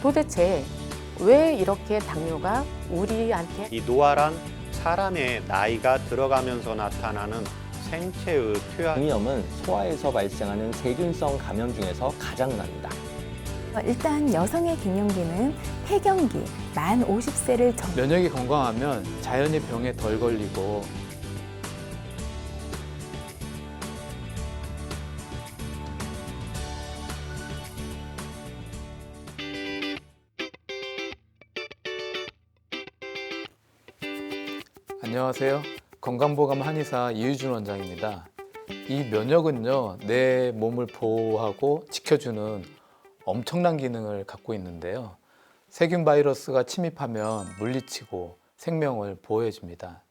도대체 왜 이렇게 당뇨가 우리한테 이 노화란 사람의 나이가 들어가면서 나타나는 생체의 표현. 장염은 소아에서 발생하는 세균성 감염 중에서 가장 납니다. 일단 여성의 갱년기는 폐경기, 만 50세를 면역이 건강하면 자연히 병에 덜 걸리고 안녕하세요. 건강보감 한의사 이유준 원장입니다. 이 면역은요, 내 몸을 보호하고 지켜주는 엄청난 기능을 갖고 있는데요. 세균 바이러스가 침입하면 물리치고 생명을 보호해 줍니다.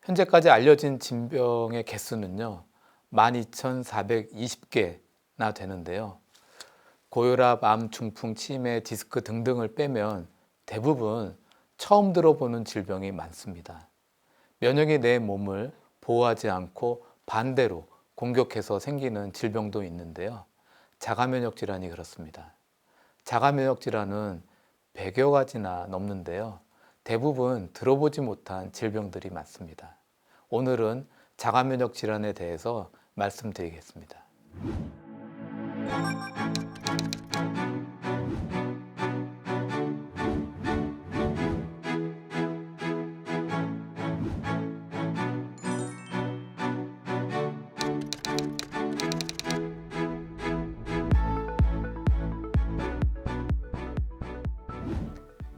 현재까지 알려진 질병의 개수는요, 12,420개나 되는데요. 고혈압, 암, 중풍, 치매, 디스크 등등을 빼면 대부분 처음 들어보는 질병이 많습니다. 면역이 내 몸을 보호하지 않고 반대로 공격해서 생기는 질병도 있는데요. 자가면역 질환이 그렇습니다. 자가면역 질환은 100여 가지나 넘는데요. 대부분 들어보지 못한 질병들이 많습니다. 오늘은 자가면역 질환에 대해서 말씀드리겠습니다.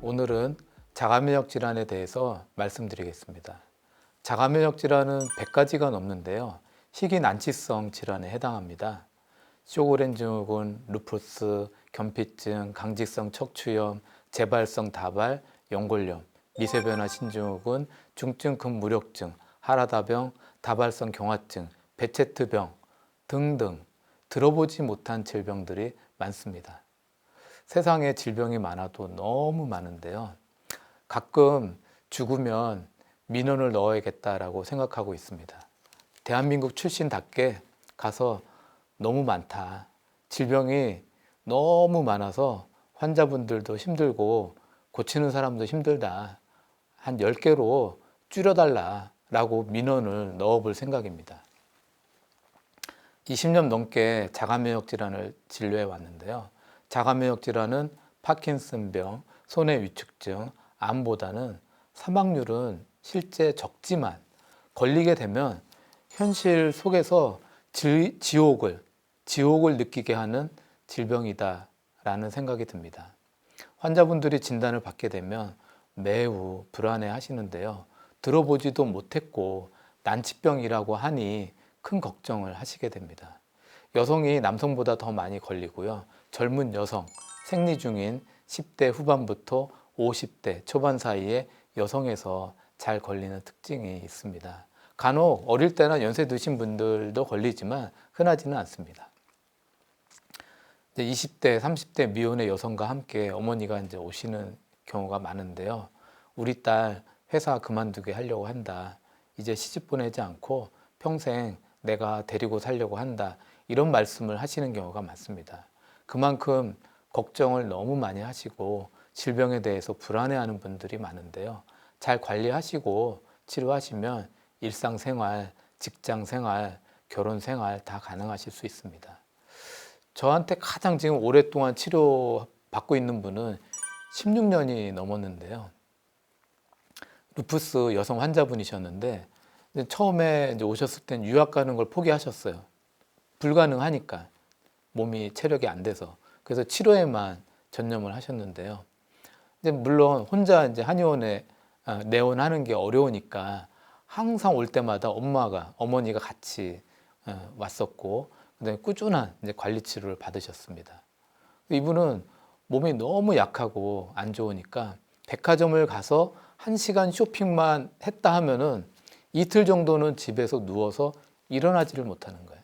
오늘은 자가면역 질환에 대해서 말씀드리겠습니다. 자가면역 질환은 100가지가 넘는데요. 희귀난치성 질환에 해당합니다. 쇼그렌 증후군, 루푸스, 견피증, 강직성 척추염, 재발성 다발, 연골염, 미세변화 신증후군, 중증 근무력증, 하라다병, 다발성 경화증, 베체트병 등등 들어보지 못한 질병들이 많습니다. 세상에 질병이 많아도 너무 많은데요. 가끔 죽으면 민원을 넣어야겠다라고 생각하고 있습니다. 대한민국 출신답게 가서 너무 많다. 질병이 너무 많아서 환자분들도 힘들고 고치는 사람도 힘들다. 한 10개로 줄여달라라고 민원을 넣어볼 생각입니다. 20년 넘게 자가면역 질환을 진료해 왔는데요. 자가면역 질환은 파킨슨병, 손해 위축증, 암보다는 사망률은 실제 적지만 걸리게 되면 현실 속에서 지옥을 느끼게 하는 질병이다라는 생각이 듭니다. 환자분들이 진단을 받게 되면 매우 불안해 하시는데요. 들어보지도 못했고 난치병이라고 하니 큰 걱정을 하시게 됩니다. 여성이 남성보다 더 많이 걸리고요. 젊은 여성, 생리 중인 10대 후반부터 50대 초반 사이에 여성에서 잘 걸리는 특징이 있습니다. 간혹 어릴 때나 연세 드신 분들도 걸리지만 흔하지는 않습니다. 20대, 30대 미혼의 여성과 함께 어머니가 이제 오시는 경우가 많은데요. 우리 딸 회사 그만두게 하려고 한다. 이제 시집 보내지 않고 평생 내가 데리고 살려고 한다. 이런 말씀을 하시는 경우가 많습니다. 그만큼 걱정을 너무 많이 하시고 질병에 대해서 불안해하는 분들이 많은데요. 잘 관리하시고 치료하시면 일상생활, 직장생활, 결혼생활 다 가능하실 수 있습니다. 저한테 가장 지금 오랫동안 치료받고 있는 분은 16년이 넘었는데요. 루푸스 여성 환자분이셨는데 처음에 이제 오셨을 땐 유학 가는 걸 포기하셨어요. 불가능하니까. 몸이 체력이 안 돼서. 그래서 치료에만 전념을 하셨는데요. 이제 물론 혼자 이제 한의원에 내원하는 게 어려우니까 항상 올 때마다 어머니가 같이 왔었고, 그다음에 꾸준한 이제 관리 치료를 받으셨습니다. 이분은 몸이 너무 약하고 안 좋으니까 백화점을 가서 1시간 쇼핑만 했다 하면은 이틀 정도는 집에서 누워서 일어나지를 못하는 거예요.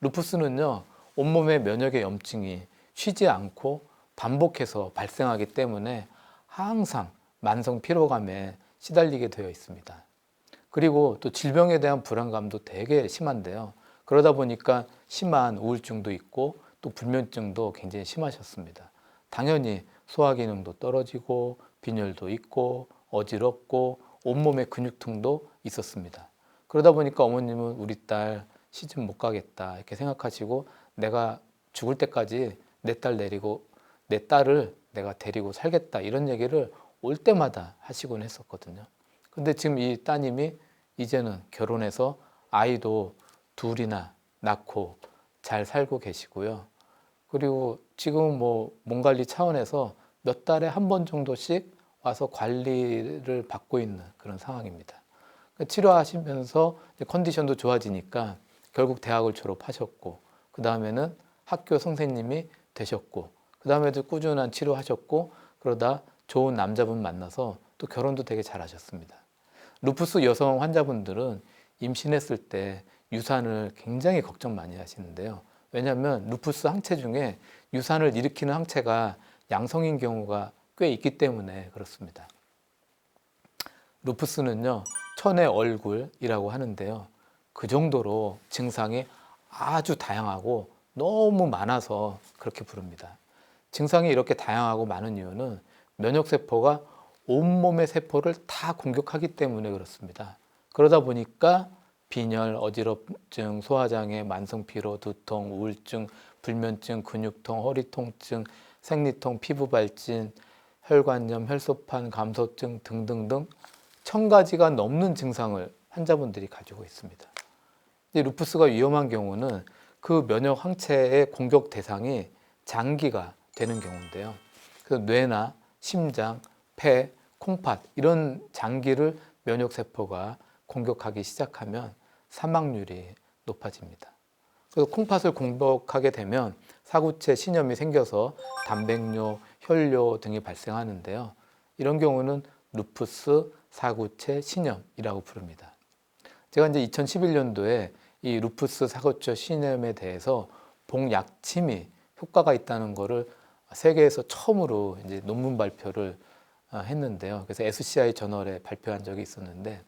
루푸스는요, 온몸에 면역의 염증이 쉬지 않고 반복해서 발생하기 때문에 항상 만성 피로감에 시달리게 되어 있습니다. 그리고 또 질병에 대한 불안감도 되게 심한데요. 그러다 보니까 심한 우울증도 있고 또 불면증도 굉장히 심하셨습니다. 당연히 소화 기능도 떨어지고 빈혈도 있고 어지럽고 온몸에 근육통도 있었습니다. 그러다 보니까 어머님은 우리 딸 시집 못 가겠다 이렇게 생각하시고 내가 죽을 때까지 내 딸을 내가 데리고 살겠다 이런 얘기를 올 때마다 하시곤 했었거든요. 근데 지금 이 따님이 이제는 결혼해서 아이도 둘이나 낳고 잘 살고 계시고요. 그리고 지금 뭐 몸 관리 차원에서 몇 달에 한 번 정도씩 와서 관리를 받고 있는 그런 상황입니다. 치료하시면서 컨디션도 좋아지니까 결국 대학을 졸업하셨고 그 다음에는 학교 선생님이 되셨고 그 다음에도 꾸준한 치료하셨고 그러다 좋은 남자분 만나서 또 결혼도 되게 잘하셨습니다. 루푸스 여성 환자분들은 임신했을 때 유산을 굉장히 걱정 많이 하시는데요. 왜냐하면 루푸스 항체 중에 유산을 일으키는 항체가 양성인 경우가 꽤 있기 때문에 그렇습니다. 루푸스는요, 천의 얼굴이라고 하는데요. 그 정도로 증상이 아주 다양하고 너무 많아서 그렇게 부릅니다. 증상이 이렇게 다양하고 많은 이유는 면역세포가 온몸의 세포를 다 공격하기 때문에 그렇습니다. 그러다 보니까 빈혈, 어지럽증, 소화장애, 만성피로, 두통, 우울증, 불면증, 근육통, 허리통증, 생리통, 피부발진, 혈관염, 혈소판, 감소증 등등등 1000가지가 넘는 증상을 환자분들이 가지고 있습니다. 루푸스가 위험한 경우는 그 면역 항체의 공격 대상이 장기가 되는 경우인데요. 그래서 뇌나 심장, 폐, 콩팥 이런 장기를 면역세포가 공격하기 시작하면 사망률이 높아집니다. 그래서 콩팥을 공격하게 되면 사구체 신염이 생겨서 단백뇨, 혈뇨 등이 발생하는데요. 이런 경우는 루푸스 사구체 신염이라고 부릅니다. 제가 이제 2011년도에 이 루푸스 사구체 신염에 대해서 복약침이 효과가 있다는 것을 세계에서 처음으로 이제 논문 발표를 했는데요. 그래서 SCI 저널에 발표한 적이 있었는데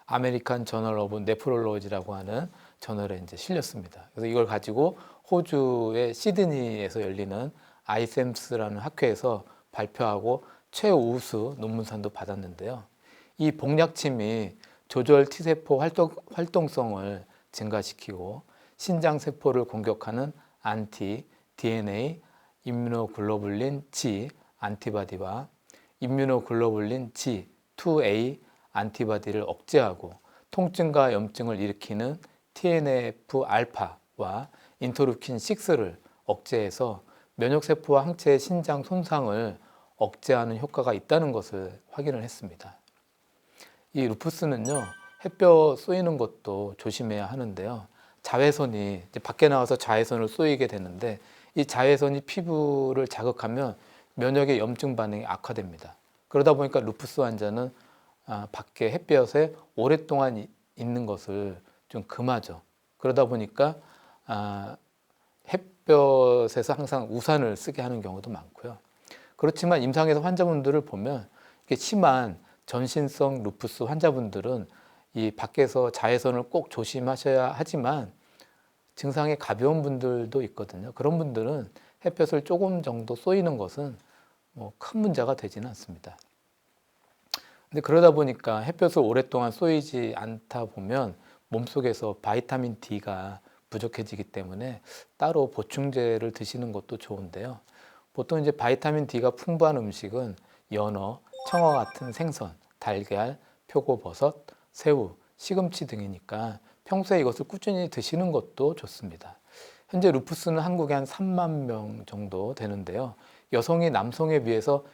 아메리칸 저널 오브 네프롤로지라고 하는 저널에 이제 실렸습니다. 그래서 이걸 가지고 호주의 시드니에서 열리는 아이셈스라는 학회에서 발표하고 최우수 논문상도 받았는데요. 이 복약침이 조절 T세포 활동성을 증가시키고 신장세포를 공격하는 안티 DNA 임뮤노글로불린 G 안티바디와 임뮤노글로불린 G2A 안티바디를 억제하고 통증과 염증을 일으키는 TNF-알파와 인터루킨 6를 억제해서 면역세포와 항체의 신장 손상을 억제하는 효과가 있다는 것을 확인을 했습니다. 이 루푸스는요, 햇볕 쏘이는 것도 조심해야 하는데요. 자외선이 이제 밖에 나와서 자외선을 쏘이게 되는데 이 자외선이 피부를 자극하면 면역의 염증 반응이 악화됩니다. 그러다 보니까 루푸스 환자는 밖에 햇볕에 오랫동안 있는 것을 좀 금하죠. 그러다 보니까 햇볕에서 항상 우산을 쓰게 하는 경우도 많고요. 그렇지만 임상에서 환자분들을 보면 이렇게 심한 전신성 루푸스 환자분들은 이 밖에서 자외선을 꼭 조심하셔야 하지만 증상이 가벼운 분들도 있거든요. 그런 분들은 햇볕을 조금 정도 쏘이는 것은 뭐 큰 문제가 되지는 않습니다. 근데 그러다 보니까 햇볕을 오랫동안 쏘이지 않다 보면 몸속에서 바이타민 D가 부족해지기 때문에 따로 보충제를 드시는 것도 좋은데요. 보통 이제 바이타민 D가 풍부한 음식은 연어, 청어 같은 생선, 달걀, 표고버섯, 새우, 시금치 등이니까 평소에 이것을 꾸준히 드시는 것도 좋습니다. 현재 루푸스는 한국에 한 3만 명 정도 되는데요. 여성이 남성에 비해서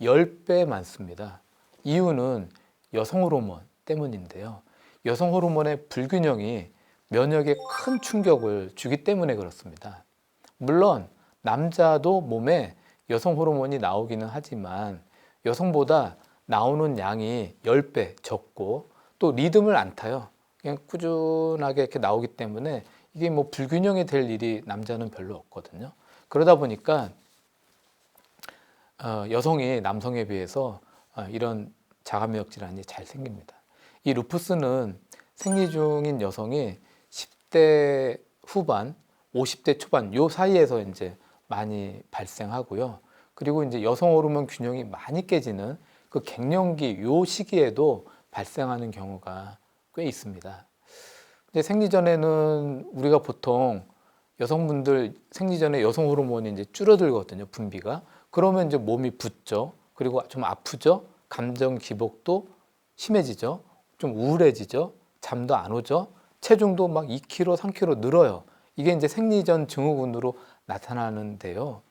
10배 많습니다. 이유는 여성 호르몬 때문인데요. 여성 호르몬의 불균형이 면역에 큰 충격을 주기 때문에 그렇습니다. 물론 남자도 몸에 여성 호르몬이 나오기는 하지만 여성보다 나오는 양이 10배 적고 또 리듬을 안 타요. 그냥 꾸준하게 이렇게 나오기 때문에 이게 뭐 불균형이 될 일이 남자는 별로 없거든요. 그러다 보니까 여성이 남성에 비해서 이런 자가면역 질환이 잘 생깁니다. 이 루푸스는 생리 중인 여성이 10대 후반, 50대 초반 요 사이에서 이제 많이 발생하고요. 그리고 이제 여성 호르몬 균형이 많이 깨지는 그 갱년기 요 시기에도 발생하는 경우가 꽤 있습니다. 근데 생리 전에는 우리가 보통 여성분들 생리 전에 여성 호르몬이 이제 줄어들거든요, 분비가. 그러면 이제 몸이 붓죠. 그리고 좀 아프죠. 감정 기복도 심해지죠. 좀 우울해지죠. 잠도 안 오죠. 체중도 막 2kg, 3kg 늘어요. 이게 이제 생리 전 증후군으로 나타나는데요.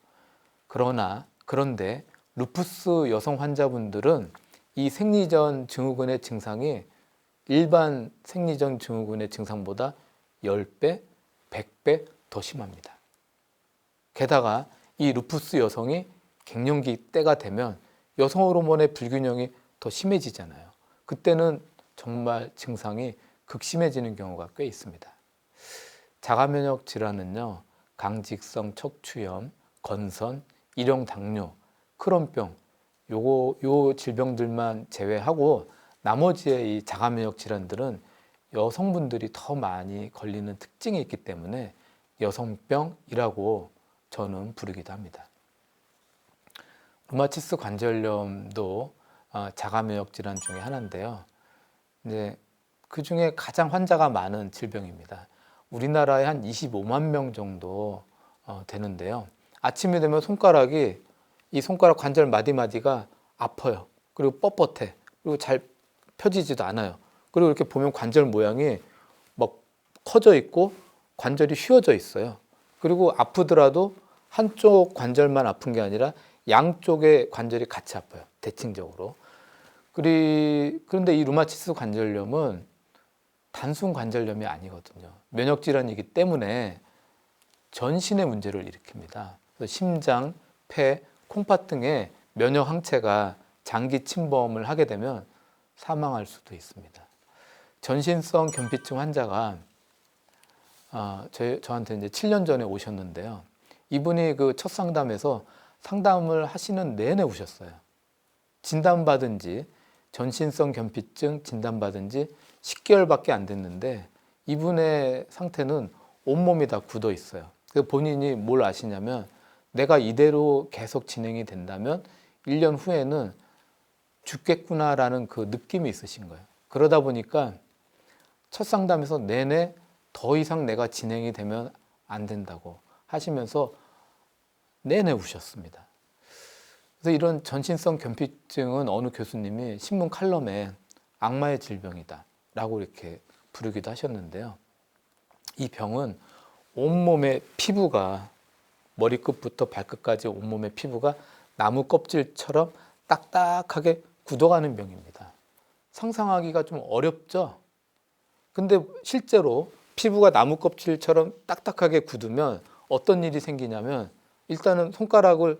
그런데 루푸스 여성 환자분들은 이 생리 전 증후군의 증상이 일반 생리 전 증후군의 증상보다 10배, 100배 더 심합니다. 게다가 이 루푸스 여성이 갱년기 때가 되면 여성 호르몬의 불균형이 더 심해지잖아요. 그때는 정말 증상이 극심해지는 경우가 꽤 있습니다. 자가면역 질환은요, 강직성 척추염, 건선, 일형 당뇨, 크론병, 요 질병들만 제외하고 나머지의 이 자가면역 질환들은 여성분들이 더 많이 걸리는 특징이 있기 때문에 여성병이라고 저는 부르기도 합니다. 루마티스 관절염도 자가면역 질환 중에 하나인데요. 이제 그 중에 가장 환자가 많은 질병입니다. 우리나라에 한 25만 명 정도 되는데요. 아침이 되면 이 손가락 관절 마디마디가 아파요. 그리고 뻣뻣해. 그리고 잘 펴지지도 않아요. 그리고 이렇게 보면 관절 모양이 막 커져 있고 관절이 휘어져 있어요. 그리고 아프더라도 한쪽 관절만 아픈 게 아니라 양쪽의 관절이 같이 아파요. 대칭적으로. 그런데 이 루마티스 관절염은 단순 관절염이 아니거든요. 면역 질환이기 때문에 전신의 문제를 일으킵니다. 그래서 심장, 폐, 콩팥 등의 면역 항체가 장기 침범을 하게 되면 사망할 수도 있습니다. 전신성 견피증 환자가 저한테 이제 7년 전에 오셨는데요. 이분이 그 첫 상담에서 상담을 하시는 내내 우셨어요. 진단받은 지 전신성 견피증 진단받은 지 10개월밖에 안 됐는데 이분의 상태는 온몸이 다 굳어 있어요. 그래서 본인이 뭘 아시냐면 내가 이대로 계속 진행이 된다면 1년 후에는 죽겠구나라는 그 느낌이 있으신 거예요. 그러다 보니까 첫 상담에서 내내 더 이상 내가 진행이 되면 안 된다고 하시면서 내내 우셨습니다. 그래서 이런 전신성 견피증은 어느 교수님이 신문 칼럼에 악마의 질병이다 라고 이렇게 부르기도 하셨는데요. 이 병은 온몸의 피부가 머리끝부터 발끝까지 온몸의 피부가 나무 껍질처럼 딱딱하게 굳어가는 병입니다. 상상하기가 좀 어렵죠? 근데 실제로 피부가 나무 껍질처럼 딱딱하게 굳으면 어떤 일이 생기냐면 일단은 손가락을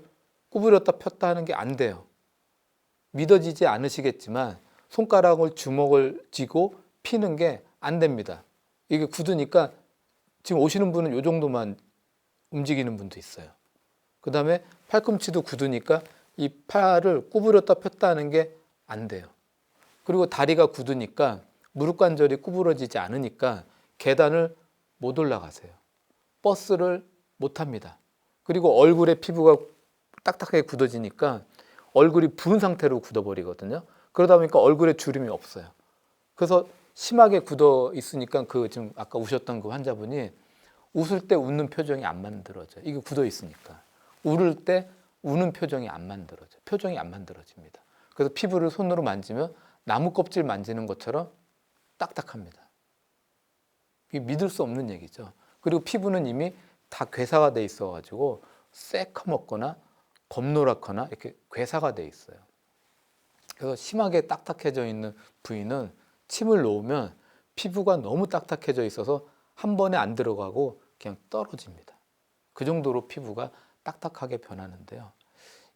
구부렸다 폈다 하는 게 안 돼요. 믿어지지 않으시겠지만 손가락을 주먹을 쥐고 피는 게 안 됩니다. 이게 굳으니까 지금 오시는 분은 이 정도만 움직이는 분도 있어요. 그 다음에 팔꿈치도 굳으니까 이 팔을 구부렸다 폈다 하는 게 안 돼요. 그리고 다리가 굳으니까 무릎 관절이 구부러지지 않으니까 계단을 못 올라가세요. 버스를 못 탑니다. 그리고 얼굴에 피부가 딱딱하게 굳어지니까 얼굴이 부은 상태로 굳어버리거든요. 그러다 보니까 얼굴에 주름이 없어요. 그래서 심하게 굳어 있으니까 지금 아까 우셨던 그 환자분이 웃을 때 웃는 표정이 안 만들어져요. 이게 굳어 있으니까. 울을 때 우는 표정이 안 만들어져요. 표정이 안 만들어집니다. 그래서 피부를 손으로 만지면 나무 껍질 만지는 것처럼 딱딱합니다. 이게 믿을 수 없는 얘기죠. 그리고 피부는 이미 다 괴사가 돼 있어가지고 새커먹거나 검노랗거나 이렇게 괴사가 돼 있어요. 그래서 심하게 딱딱해져 있는 부위는 침을 놓으면 피부가 너무 딱딱해져 있어서 한 번에 안 들어가고 그냥 떨어집니다. 그 정도로 피부가 딱딱하게 변하는데요.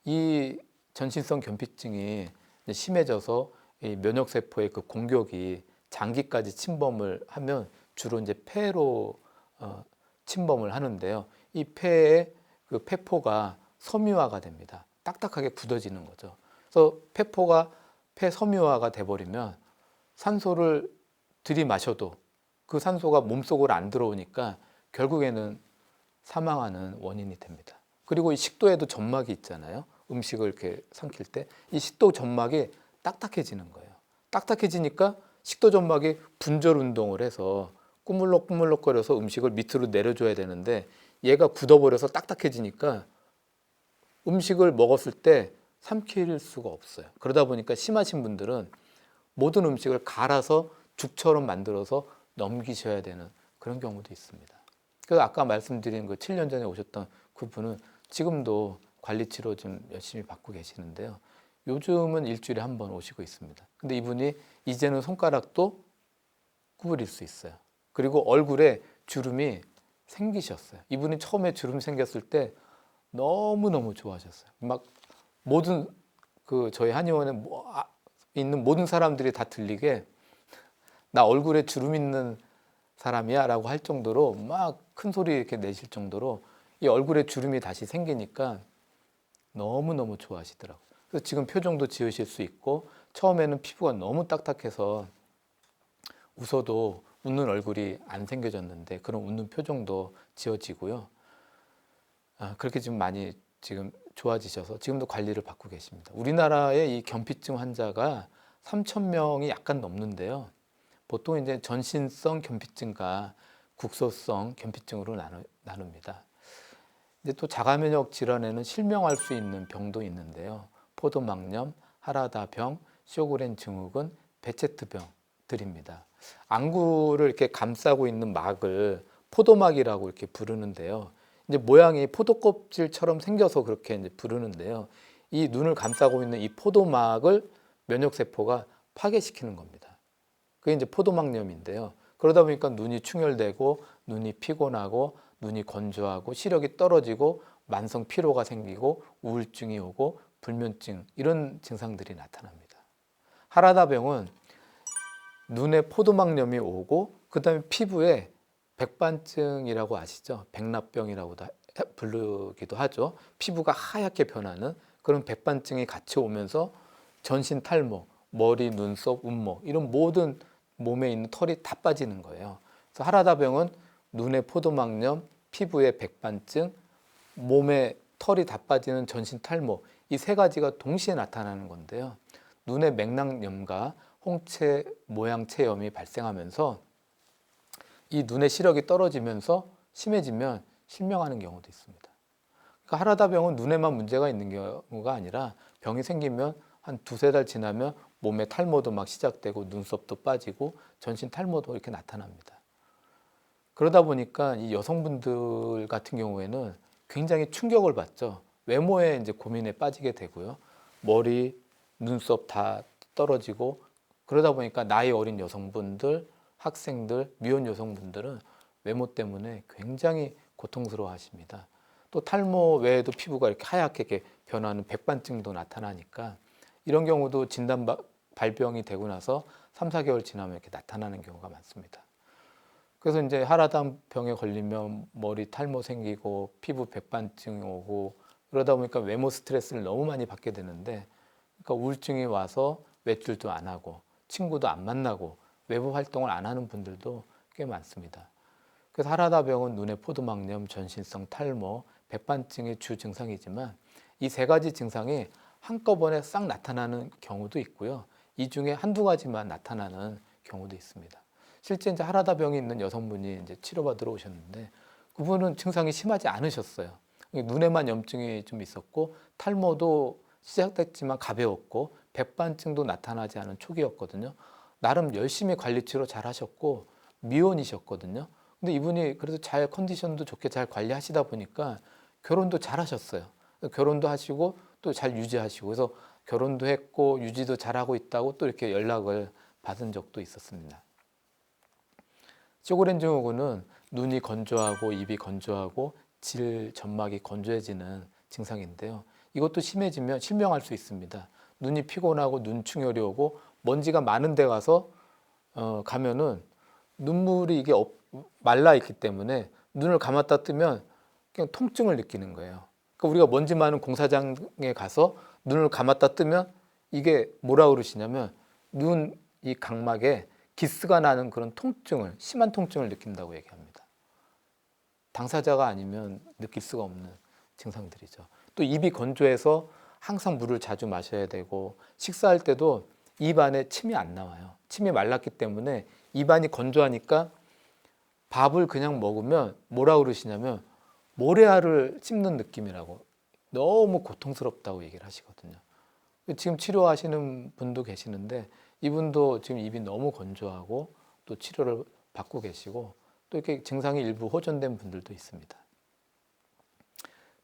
이 전신성 견피증이 심해져서 이 면역세포의 그 공격이 장기까지 침범을 하면 주로 이제 폐로 침범을 하는데요. 이 폐의 그 폐포가 섬유화가 됩니다. 딱딱하게 굳어지는 거죠. 그래서 폐 섬유화가 돼버리면 산소를 들이마셔도 그 산소가 몸속으로 안 들어오니까 결국에는 사망하는 원인이 됩니다. 그리고 이 식도에도 점막이 있잖아요. 음식을 이렇게 삼킬 때 이 식도 점막이 딱딱해지는 거예요. 딱딱해지니까 식도 점막이 분절 운동을 해서 꾸물럭꾸물럭거려서 음식을 밑으로 내려줘야 되는데 얘가 굳어버려서 딱딱해지니까 음식을 먹었을 때 삼킬 수가 없어요. 그러다 보니까 심하신 분들은 모든 음식을 갈아서 죽처럼 만들어서 넘기셔야 되는 그런 경우도 있습니다. 그래서 아까 말씀드린 그 7년 전에 오셨던 그분은 지금도 관리치료 좀 열심히 받고 계시는데요. 요즘은 일주일에 한 번 오시고 있습니다. 근데 이분이 이제는 손가락도 구부릴 수 있어요. 그리고 얼굴에 주름이 생기셨어요. 이분이 처음에 주름 생겼을 때 너무너무 좋아하셨어요. 막 모든 그 저희 한의원에 있는 모든 사람들이 다 들리게 나 얼굴에 주름 있는 사람이야 라고 할 정도로 막 큰 소리 이렇게 내실 정도로 이 얼굴에 주름이 다시 생기니까 너무너무 좋아하시더라고요. 그래서 지금 표정도 지으실 수 있고 처음에는 피부가 너무 딱딱해서 웃어도 웃는 얼굴이 안 생겨졌는데 그런 웃는 표정도 지어지고요. 그렇게 좀 많이 지금 좋아지셔서 지금도 관리를 받고 계십니다. 우리나라의 이 견피증 환자가 3,000명이 약간 넘는데요. 보통 이제 전신성 견피증과 국소성 견피증으로 나눕니다. 이제 또 자가면역 질환에는 실명할 수 있는 병도 있는데요. 포도막염, 하라다병, 쇼그렌 증후군, 베체트병들입니다. 안구를 이렇게 감싸고 있는 막을 포도막이라고 이렇게 부르는데요. 이제 모양이 포도껍질처럼 생겨서 그렇게 이제 부르는데요. 이 눈을 감싸고 있는 이 포도막을 면역세포가 파괴시키는 겁니다. 그게 이제 포도막염인데요. 그러다 보니까 눈이 충혈되고 눈이 피곤하고 눈이 건조하고 시력이 떨어지고 만성 피로가 생기고 우울증이 오고 불면증 이런 증상들이 나타납니다. 하라다병은 눈에 포도막염이 오고 그다음에 피부에 백반증이라고 아시죠? 백납병이라고도 부르기도 하죠. 피부가 하얗게 변하는 그런 백반증이 같이 오면서 전신 탈모, 머리, 눈썹, 운목 이런 모든 몸에 있는 털이 다 빠지는 거예요. 그래서 하라다병은 눈에 포도막염, 피부에 백반증, 몸에 털이 다 빠지는 전신 탈모 이 세 가지가 동시에 나타나는 건데요. 눈의 맥락염과 홍채 모양체염이 발생하면서 이 눈의 시력이 떨어지면서 심해지면 실명하는 경우도 있습니다. 그러니까 하라다병은 눈에만 문제가 있는 경우가 아니라 병이 생기면 한 두세 달 지나면 몸에 탈모도 막 시작되고 눈썹도 빠지고 전신 탈모도 이렇게 나타납니다. 그러다 보니까 이 여성분들 같은 경우에는 굉장히 충격을 받죠. 외모에 이제 고민에 빠지게 되고요. 머리, 눈썹 다 떨어지고 그러다 보니까 나이 어린 여성분들, 학생들, 미혼 여성분들은 외모 때문에 굉장히 고통스러워 하십니다. 또 탈모 외에도 피부가 이렇게 하얗게 이렇게 변하는 백반증도 나타나니까 이런 경우도 진단 발병이 되고 나서 3, 4개월 지나면 이렇게 나타나는 경우가 많습니다. 그래서 이제 하라다병에 걸리면 머리 탈모 생기고 피부 백반증 오고 그러다 보니까 외모 스트레스를 너무 많이 받게 되는데 그러니까 우울증이 와서 외출도 안 하고 친구도 안 만나고 외부 활동을 안 하는 분들도 꽤 많습니다. 그래서 하라다병은 눈의 포도막염, 전신성 탈모, 백반증의 주 증상이지만 이 세 가지 증상이 한꺼번에 싹 나타나는 경우도 있고요. 이 중에 한두 가지만 나타나는 경우도 있습니다. 실제 이제 하라다병이 있는 여성분이 이제 치료받으러 오셨는데 그분은 증상이 심하지 않으셨어요. 눈에만 염증이 좀 있었고 탈모도 시작됐지만 가벼웠고 백반증도 나타나지 않은 초기였거든요. 나름 열심히 관리치료 잘 하셨고 미혼이셨거든요. 근데 이분이 그래도 잘 컨디션도 좋게 잘 관리하시다 보니까 결혼도 잘 하셨어요. 결혼도 하시고 또 잘 유지하시고 그래서 결혼도 했고 유지도 잘하고 있다고 또 이렇게 연락을 받은 적도 있었습니다. 쇼그렌 증후군은 눈이 건조하고 입이 건조하고 질 점막이 건조해지는 증상인데요. 이것도 심해지면 실명할 수 있습니다. 눈이 피곤하고 눈충혈이 오고 먼지가 많은 데 가서 가면은 눈물이 이게 말라 있기 때문에 눈을 감았다 뜨면 그냥 통증을 느끼는 거예요. 그러니까 우리가 먼지 많은 공사장에 가서 눈을 감았다 뜨면 이게 뭐라 그러시냐면 눈 이 각막에 기스가 나는 그런 통증을 심한 통증을 느낀다고 얘기합니다. 당사자가 아니면 느낄 수가 없는 증상들이죠. 또 입이 건조해서 항상 물을 자주 마셔야 되고 식사할 때도 입안에 침이 안 나와요. 침이 말랐기 때문에 입안이 건조하니까 밥을 그냥 먹으면 뭐라 그러시냐면 모래알을 씹는 느낌이라고 너무 고통스럽다고 얘기를 하시거든요. 지금 치료하시는 분도 계시는데 이분도 지금 입이 너무 건조하고 또 치료를 받고 계시고 또 이렇게 증상이 일부 호전된 분들도 있습니다.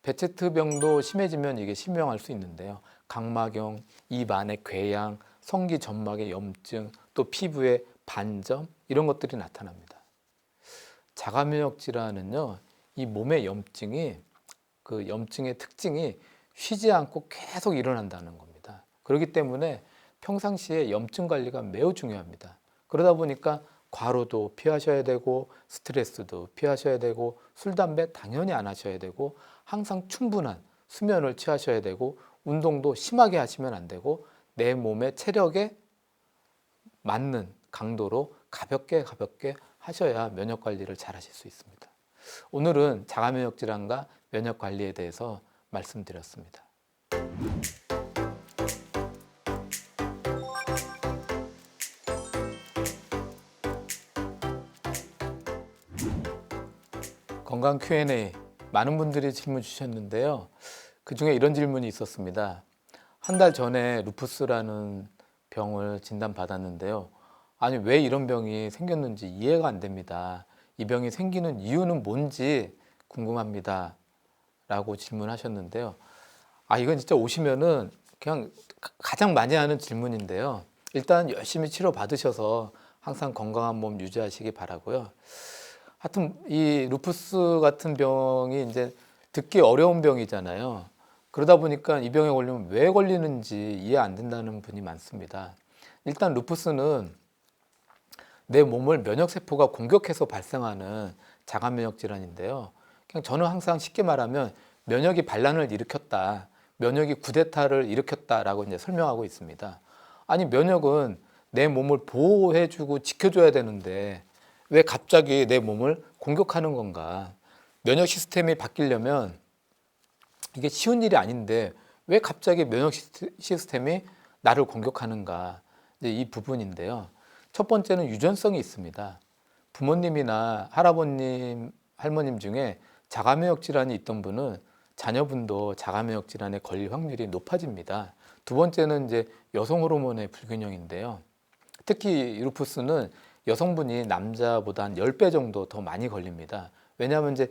베체트병도 심해지면 이게 심명할 수 있는데요. 각막염, 입 안의 궤양, 성기 점막의 염증, 또 피부의 반점 이런 것들이 나타납니다. 자가면역 질환은요, 이 몸의 염증이 그 염증의 특징이 쉬지 않고 계속 일어난다는 겁니다. 그렇기 때문에 평상시에 염증 관리가 매우 중요합니다. 그러다 보니까 과로도 피하셔야 되고 스트레스도 피하셔야 되고 술, 담배 당연히 안 하셔야 되고 항상 충분한 수면을 취하셔야 되고 운동도 심하게 하시면 안 되고 내 몸의 체력에 맞는 강도로 가볍게 하셔야 면역 관리를 잘 하실 수 있습니다. 오늘은 자가면역 질환과 면역 관리에 대해서 말씀드렸습니다. 건강 Q&A 많은 분들이 질문 주셨는데요. 그중에 이런 질문이 있었습니다. 한 달 전에 루푸스라는 병을 진단받았는데요. 아니 왜 이런 병이 생겼는지 이해가 안 됩니다. 이 병이 생기는 이유는 뭔지 궁금합니다. 라고 질문하셨는데요. 이건 진짜 오시면은 그냥 가장 많이 하는 질문인데요. 일단 열심히 치료 받으셔서 항상 건강한 몸 유지하시기 바라고요. 하여튼 이 루푸스 같은 병이 이제 듣기 어려운 병이잖아요. 그러다 보니까 이 병에 걸리면 왜 걸리는지 이해 안 된다는 분이 많습니다. 일단 루푸스는 내 몸을 면역세포가 공격해서 발생하는 자가면역 질환인데요. 그냥 저는 항상 쉽게 말하면 면역이 반란을 일으켰다, 면역이 쿠데타를 일으켰다라고 이제 설명하고 있습니다. 아니 면역은 내 몸을 보호해주고 지켜줘야 되는데 왜 갑자기 내 몸을 공격하는 건가? 면역 시스템이 바뀌려면 이게 쉬운 일이 아닌데 왜 갑자기 면역 시스템이 나를 공격하는가? 이제 이 부분인데요. 첫 번째는 유전성이 있습니다. 부모님이나 할아버님, 할머님 중에 자가면역 질환이 있던 분은 자녀분도 자가면역 질환에 걸릴 확률이 높아집니다. 두 번째는 이제 여성 호르몬의 불균형인데요. 특히 루푸스는 여성분이 남자보다 한 10배 정도 더 많이 걸립니다. 왜냐하면 이제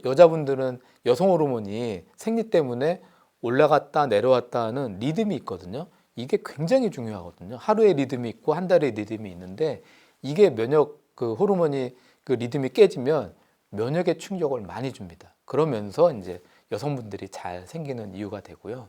여자분들은 여성 호르몬이 생리 때문에 올라갔다 내려왔다 하는 리듬이 있거든요. 이게 굉장히 중요하거든요. 하루의 리듬이 있고 한 달의 리듬이 있는데 이게 면역 그 호르몬이 그 리듬이 깨지면 면역에 충격을 많이 줍니다. 그러면서 이제 여성분들이 잘 생기는 이유가 되고요.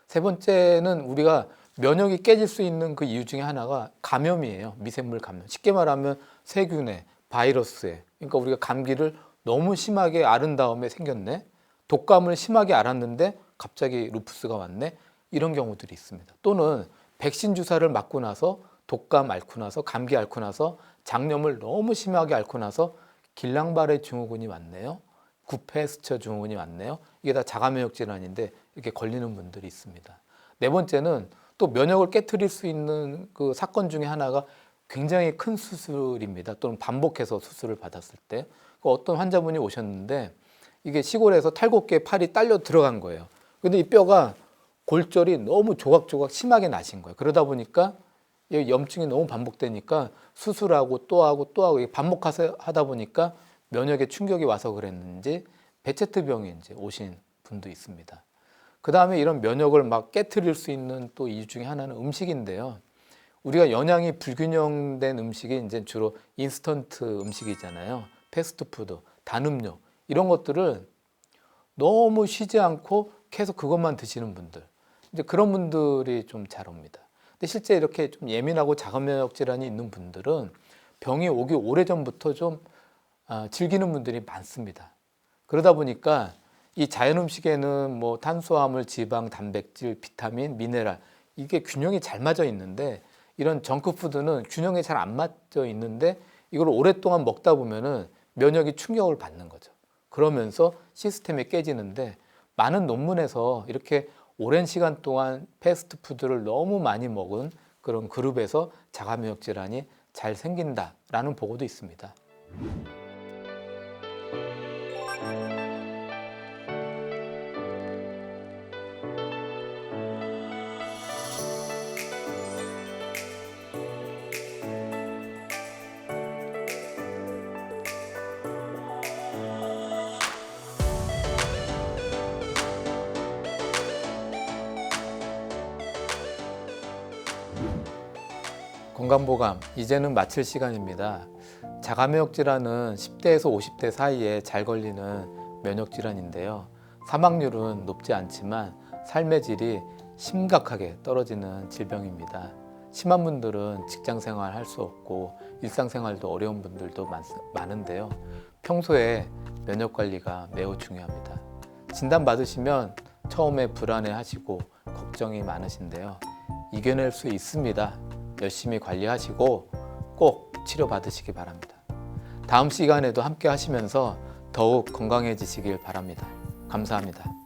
세 번째는 우리가 면역이 깨질 수 있는 그 이유 중에 하나가 감염이에요. 미생물 감염. 쉽게 말하면 세균에, 바이러스에. 그러니까 우리가 감기를 너무 심하게 앓은 다음에 생겼네. 독감을 심하게 앓았는데 갑자기 루푸스가 왔네. 이런 경우들이 있습니다. 또는 백신 주사를 맞고 나서 독감 앓고 나서 감기 앓고 나서 장염을 너무 심하게 앓고 나서 길랑바레 증후군이 왔네요. 구페스처 증후군이 왔네요. 이게 다 자가면역 질환인데 이렇게 걸리는 분들이 있습니다. 네 번째는 또 면역을 깨트릴 수 있는 그 사건 중에 하나가 굉장히 큰 수술입니다. 또는 반복해서 수술을 받았을 때 어떤 환자분이 오셨는데 이게 시골에서 탈곡기에 팔이 딸려 들어간 거예요. 근데 이 뼈가 골절이 너무 조각조각 심하게 나신 거예요. 그러다 보니까 염증이 너무 반복되니까 수술하고 또 하고 또 하고 반복하다 보니까 면역에 충격이 와서 그랬는지 베체트병에 이제 오신 분도 있습니다. 그 다음에 이런 면역을 막 깨트릴 수 있는 또 이유 중에 하나는 음식인데요. 우리가 영양이 불균형된 음식이 이제 주로 인스턴트 음식이잖아요. 패스트푸드, 단음료 이런 것들을 너무 쉬지 않고 계속 그것만 드시는 분들, 이제 그런 분들이 좀 잘 옵니다. 근데 실제 이렇게 좀 예민하고 자가면역 질환이 있는 분들은 병이 오기 오래전부터 좀 즐기는 분들이 많습니다. 그러다 보니까 이 자연 음식에는 뭐 탄수화물, 지방, 단백질, 비타민, 미네랄 이게 균형이 잘 맞아 있는데 이런 정크푸드는 균형이 잘 안 맞아 있는데 이걸 오랫동안 먹다 보면은 면역이 충격을 받는 거죠. 그러면서 시스템이 깨지는데 많은 논문에서 이렇게 오랜 시간 동안 패스트푸드를 너무 많이 먹은 그런 그룹에서 자가면역 질환이 잘 생긴다라는 보고도 있습니다. 건강보감, 이제는 마칠 시간입니다. 자가면역 질환은 10대에서 50대 사이에 잘 걸리는 면역 질환인데요. 사망률은 높지 않지만 삶의 질이 심각하게 떨어지는 질병입니다. 심한 분들은 직장 생활 할 수 없고 일상생활도 어려운 분들도 많은데요. 평소에 면역 관리가 매우 중요합니다. 진단 받으시면 처음에 불안해 하시고 걱정이 많으신데요. 이겨낼 수 있습니다. 열심히 관리하시고 꼭 치료받으시기 바랍니다. 다음 시간에도 함께 하시면서 더욱 건강해지시길 바랍니다. 감사합니다.